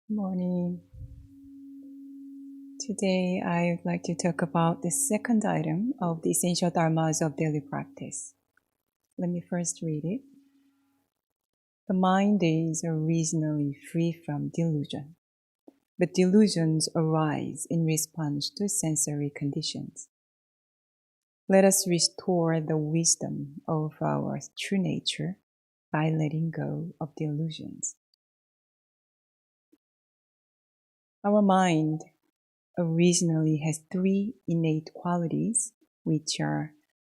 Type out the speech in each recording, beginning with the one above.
Morning. Today I would like to talk about the second item of the essential dharmas of daily practice. Let me first read it. The mind is originally free from delusion, but delusions arise in response to sensory conditions. Let us restore the wisdom of our true nature by letting go of delusions. Our mind originally has three innate qualities, which are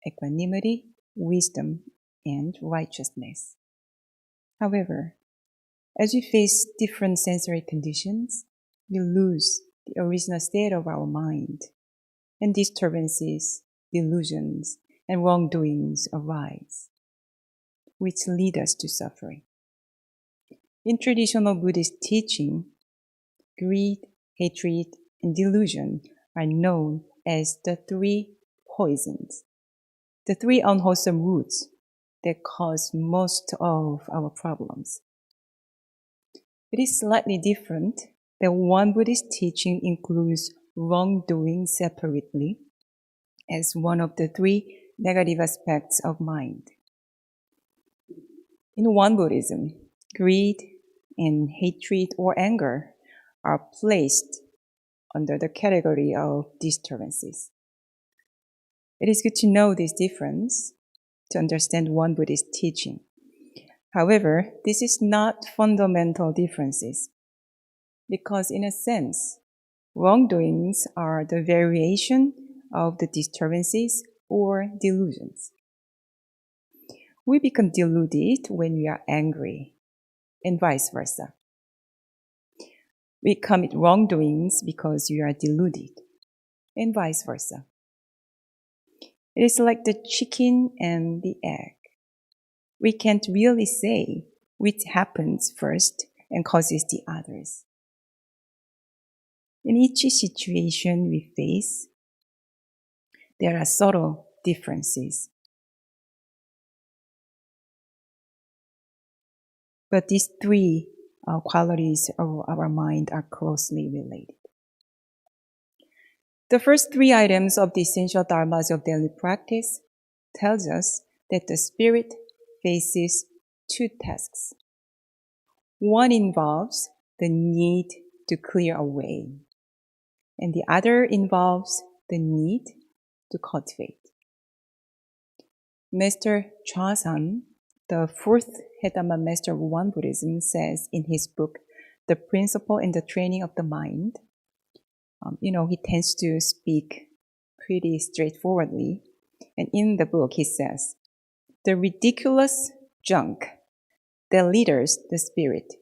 equanimity, wisdom, and righteousness. However, as we face different sensory conditions, we lose the original state of our mind, and disturbances, delusions, and wrongdoings arise, which lead us to suffering. In traditional Buddhist teaching, greed, hatred, and delusion are known as the three poisons, the three unwholesome roots that cause most of our problems. It is slightly different that Won Buddhist teaching includes wrongdoing separately as one of the three negative aspects of mind. In Won Buddhism, greed and hatred or anger are placed under the category of disturbances. It is good to know this difference to understand Won Buddhist teaching. However, this is not fundamental differences because in a sense, wrongdoings are the variation of the disturbances or delusions. We become deluded when we are angry and vice versa. We commit wrongdoings because we are deluded, and vice versa. It is like the chicken and the egg. We can't really say which happens first and causes the others. In each situation we face, there are subtle differences. But these three qualities of our mind are closely related. The first three items of the essential dharmas of daily practice tells us that the spirit faces two tasks. One involves the need to clear away, and the other involves the need to cultivate. Master Sotaesan, the fourth Headama master of Won Buddhism, says in his book, The Principle and the Training of the Mind, he tends to speak pretty straightforwardly. And in the book, he says, the ridiculous junk that litters the spirit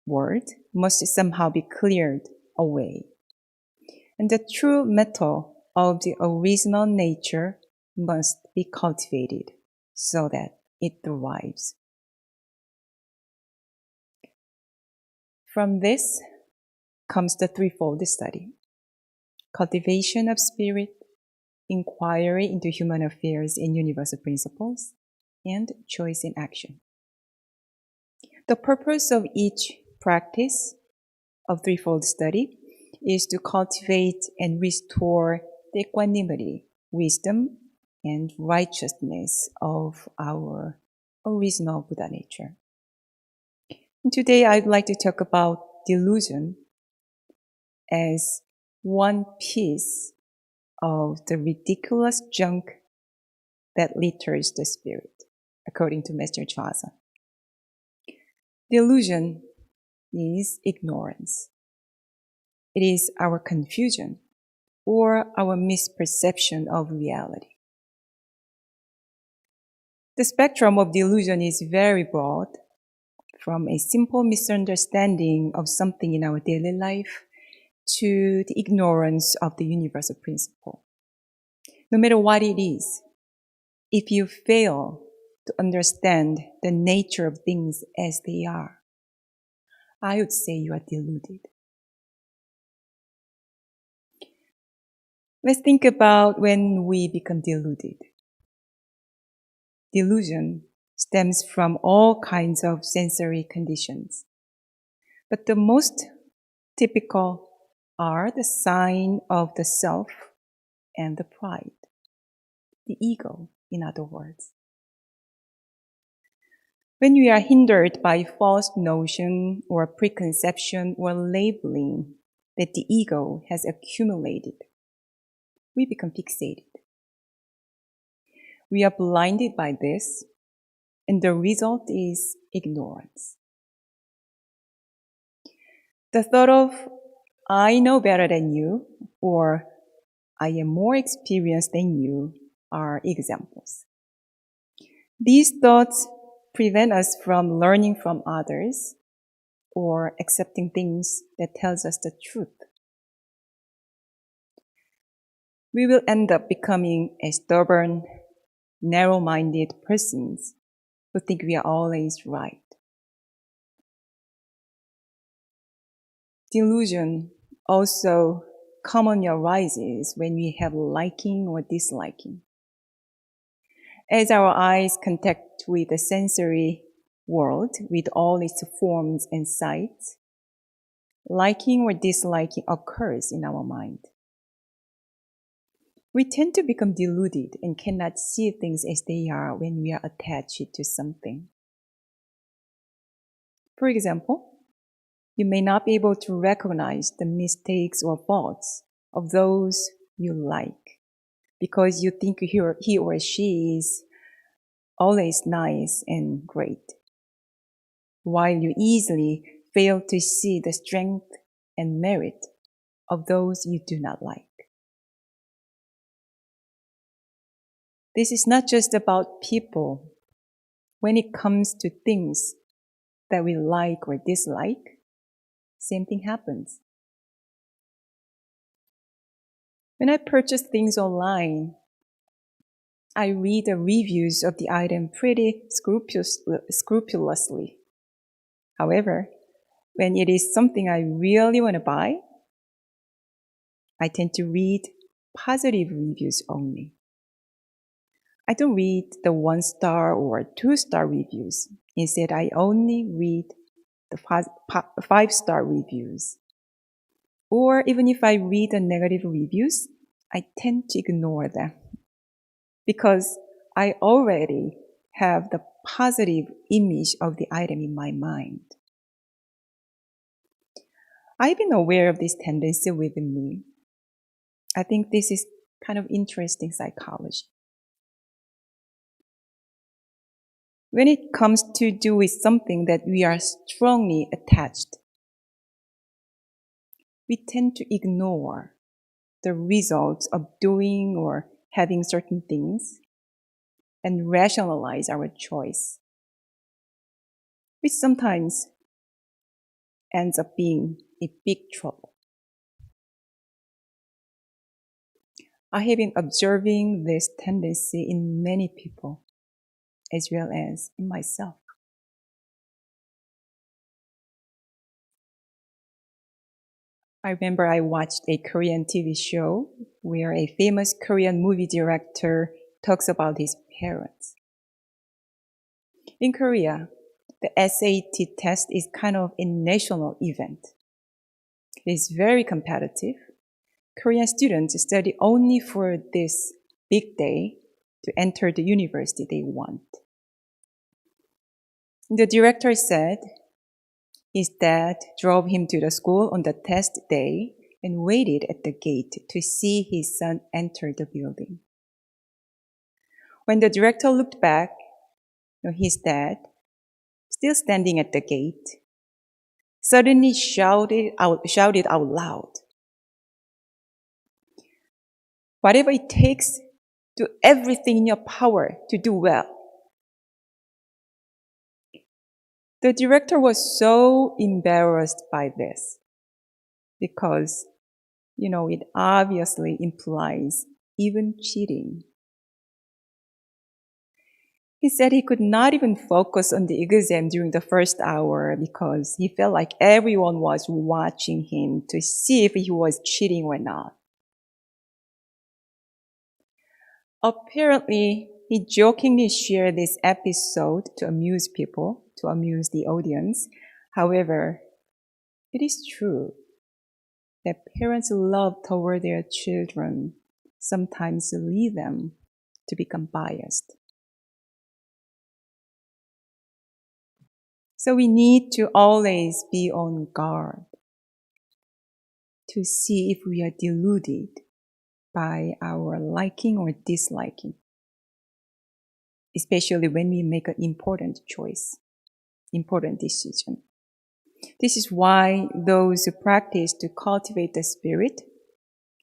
world must somehow be cleared away. And the true metal of the original nature must be cultivated so that it thrives. From this comes the threefold study: cultivation of spirit, inquiry into human affairs and universal principles, and choice in action. The purpose of each practice of threefold study is to cultivate and restore the equanimity, wisdom, and righteousness of our original Buddha nature. And today I'd like to talk about delusion as one piece of the ridiculous junk that litters the spirit, according to Master Sotaesan. Delusion is ignorance. It is our confusion or our misperception of reality. The spectrum of delusion is very broad, from a simple misunderstanding of something in our daily life to the ignorance of the universal principle. No matter what it is, if you fail to understand the nature of things as they are, I would say you are deluded. Let's think about when we become deluded. Delusion stems from all kinds of sensory conditions. But the most typical are the sign of the self and the pride, the ego, in other words. When we are hindered by false notion or preconception or labeling that the ego has accumulated, we become fixated. We are blinded by this, and the result is ignorance. The thought of, I know better than you, or I am more experienced than you, are examples. These thoughts prevent us from learning from others or accepting things that tells us the truth. We will end up becoming a stubborn, narrow-minded persons who think we are always right. Delusion also commonly arises when we have liking or disliking. As our eyes contact with the sensory world with all its forms and sights, liking or disliking occurs in our mind. We tend to become deluded and cannot see things as they are when we are attached to something. For example, you may not be able to recognize the mistakes or faults of those you like because you think he or she is always nice and great, while you easily fail to see the strength and merit of those you do not like. This is not just about people. When it comes to things that we like or dislike, same thing happens. When I purchase things online, I read the reviews of the item pretty scrupulously. However, when it is something I really want to buy, I tend to read positive reviews only. I don't read the 1-star or 2-star reviews. Instead, I only read the 5-star reviews. Or even if I read the negative reviews, I tend to ignore them because I already have the positive image of the item in my mind. I've been aware of this tendency within me. I think this is kind of interesting psychology. When it comes to do with something that we are strongly attached, we tend to ignore the results of doing or having certain things and rationalize our choice, which sometimes ends up being a big trouble. I have been observing this tendency in many people, as well as in myself. I remember I watched a Korean TV show where a famous Korean movie director talks about his parents. In Korea, the SAT test is kind of a national event. It is very competitive. Korean students study only for this big day to enter the university they want. The director said his dad drove him to the school on the test day and waited at the gate to see his son enter the building. When the director looked back, his dad, still standing at the gate, suddenly shouted out loud, "Whatever it takes, do everything in your power to do well." The director was so embarrassed by this because, it obviously implies even cheating. He said he could not even focus on the exam during the first hour because he felt like everyone was watching him to see if he was cheating or not. Apparently, he jokingly shared this episode to amuse people, to amuse the audience. However, it is true. that parents' love toward their children sometimes lead them to become biased. So we need to always be on guard to see if we are deluded by our liking or disliking, especially when we make an important choice, important decision. This is why those who practice to cultivate the spirit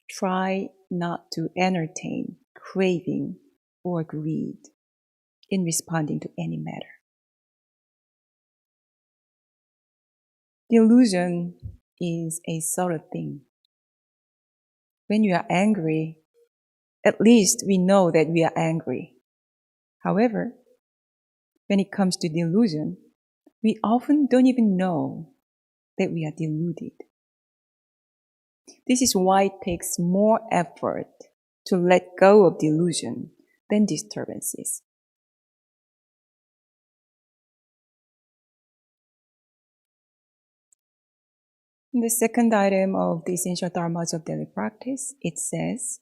try not to entertain craving or greed in responding to any matter. Delusion is a subtle thing. When you are angry, at least we know that we are angry. However, when it comes to delusion, we often don't even know that we are deluded. This is why it takes more effort to let go of delusion than disturbances. In the second item of the essential dharmas of daily practice, it says,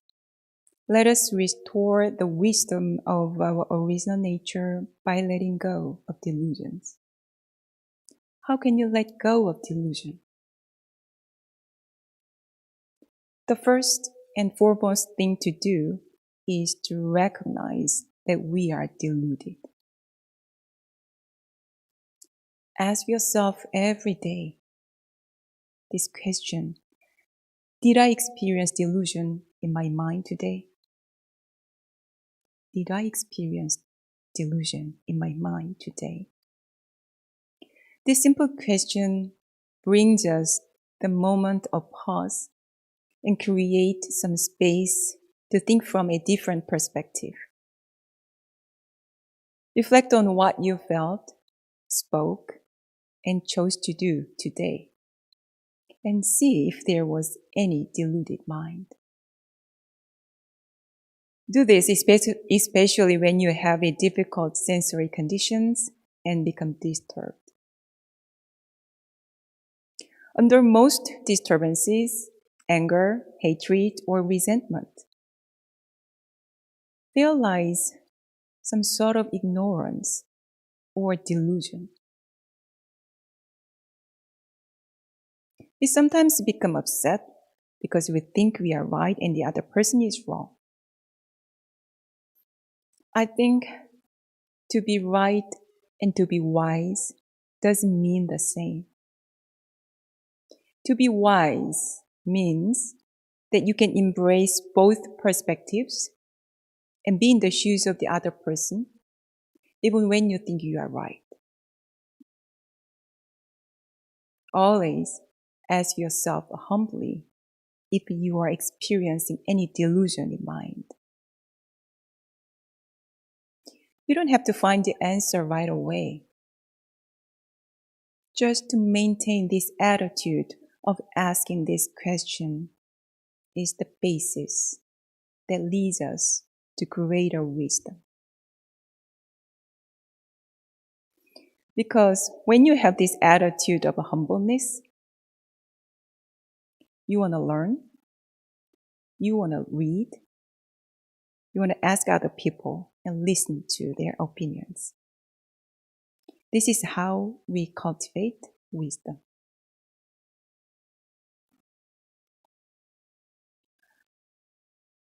let us restore the wisdom of our original nature by letting go of delusions. How can you let go of delusion? The first and foremost thing to do is to recognize that we are deluded. Ask yourself every day this question: did I experience delusion in my mind today? Did I experience delusion in my mind today? This simple question brings us the moment of pause and create some space to think from a different perspective. Reflect on what you felt, spoke, and chose to do today, and see if there was any deluded mind. Do this especially when you have a difficult sensory conditions and become disturbed. Under most disturbances, anger, hatred, or resentment, there lies some sort of ignorance or delusion. We sometimes become upset because we think we are right and the other person is wrong. I think to be right and to be wise doesn't mean the same. To be wise means that you can embrace both perspectives and be in the shoes of the other person, even when you think you are right. Always ask yourself humbly if you are experiencing any delusion in mind. You don't have to find the answer right away. Just to maintain this attitude of asking this question is the basis that leads us to greater wisdom. Because when you have this attitude of humbleness, you want to learn, you want to read, you want to ask other people and listen to their opinions. This is how we cultivate wisdom.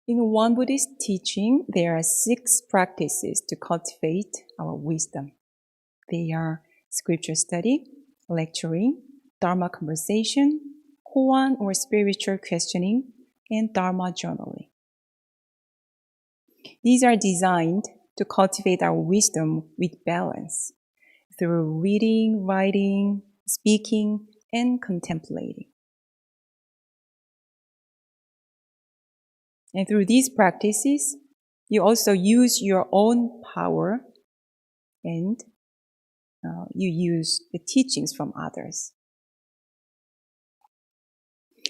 In Won Buddhist teaching, there are 6 practices to cultivate our wisdom. They are scripture study, lecturing, Dharma conversation, koan or spiritual questioning, and Dharma journaling. These are designed to cultivate our wisdom with balance through reading, writing, speaking, and contemplating. And through these practices, you also use your own power and you use the teachings from others.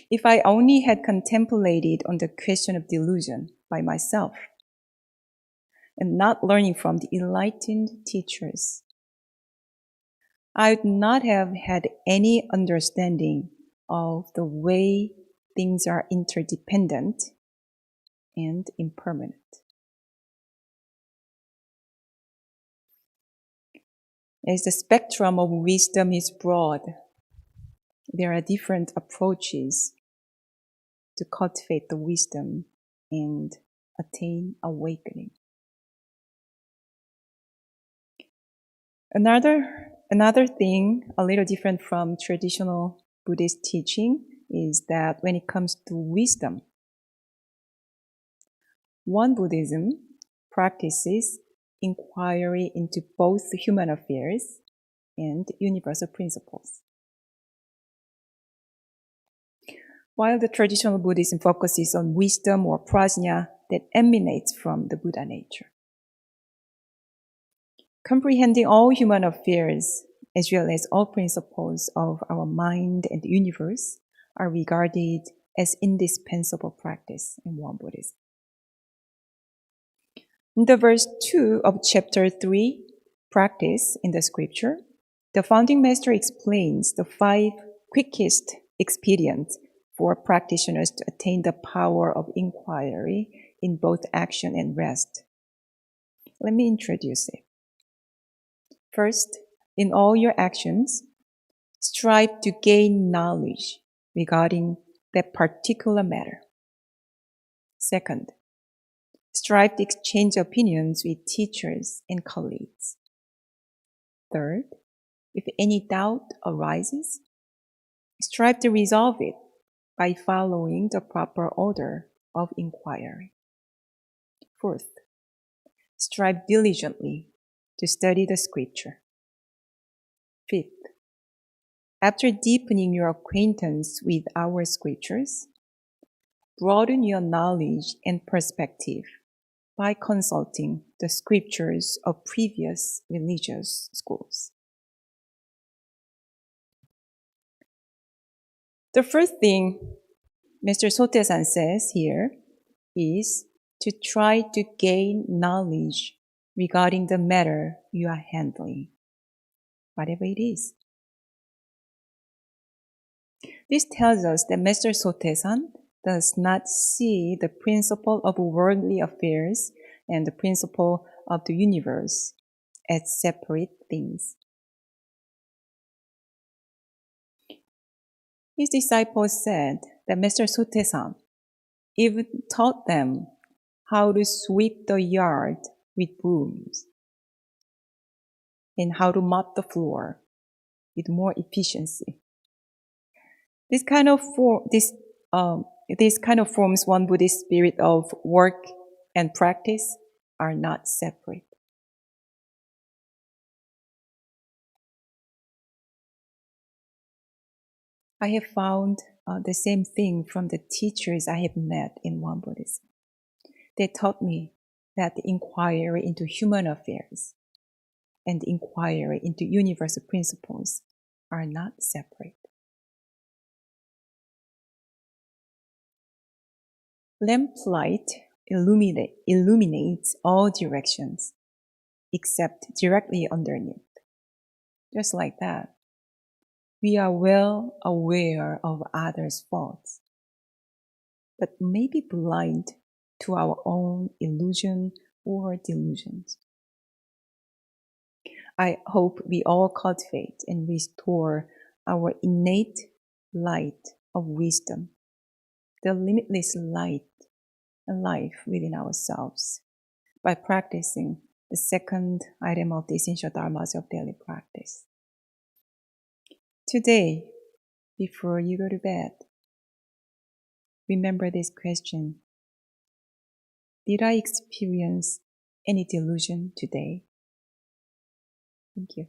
If I only had contemplated on the question of delusion by myself and not learning from the enlightened teachers, I would not have had any understanding of the way things are interdependent and impermanent. As the spectrum of wisdom is broad, there are different approaches to cultivate the wisdom and attain awakening. Another thing, a little different from traditional Buddhist teaching, is that when it comes to wisdom, Won Buddhism practices inquiry into both human affairs and universal principles. While the traditional Buddhism focuses on wisdom or prajna that emanates from the Buddha nature. Comprehending all human affairs as well as all principles of our mind and the universe are regarded as indispensable practice in Won Buddhism. In the verse 2 of chapter 3, practice in the scripture, the founding master explains the 5 quickest expedients for practitioners to attain the power of inquiry in both action and rest. Let me introduce it. First, in all your actions, strive to gain knowledge regarding that particular matter. Second, strive to exchange opinions with teachers and colleagues. Third, if any doubt arises, strive to resolve it by following the proper order of inquiry. Fourth, strive diligently to study the scripture. Fifth, after deepening your acquaintance with our scriptures, broaden your knowledge and perspective by consulting the scriptures of previous religious schools. The first thing Mr. Sotaesan says here is to try to gain knowledge regarding the matter you are handling, whatever it is. This tells us that Mr. Sotaesan does not see the principle of worldly affairs and the principle of the universe as separate things. His disciples said that Mr. Sotaesan even taught them how to sweep the yard with brooms and how to mop the floor with more efficiency. This kind of forms Won Buddhist spirit of work and practice are not separate. I have found the same thing from the teachers I have met in Won Buddhism. They taught me that the inquiry into human affairs and the inquiry into universal principles are not separate. Lamplight illuminates all directions except directly underneath. Just like that, we are well aware of others' faults, but may be blind to our own illusion or delusions. I hope we all cultivate and restore our innate light of wisdom, the limitless light and life within ourselves, by practicing the second item of the essential dharmas of daily practice. Today, before you go to bed, remember this question. Did I experience any delusion today? Thank you.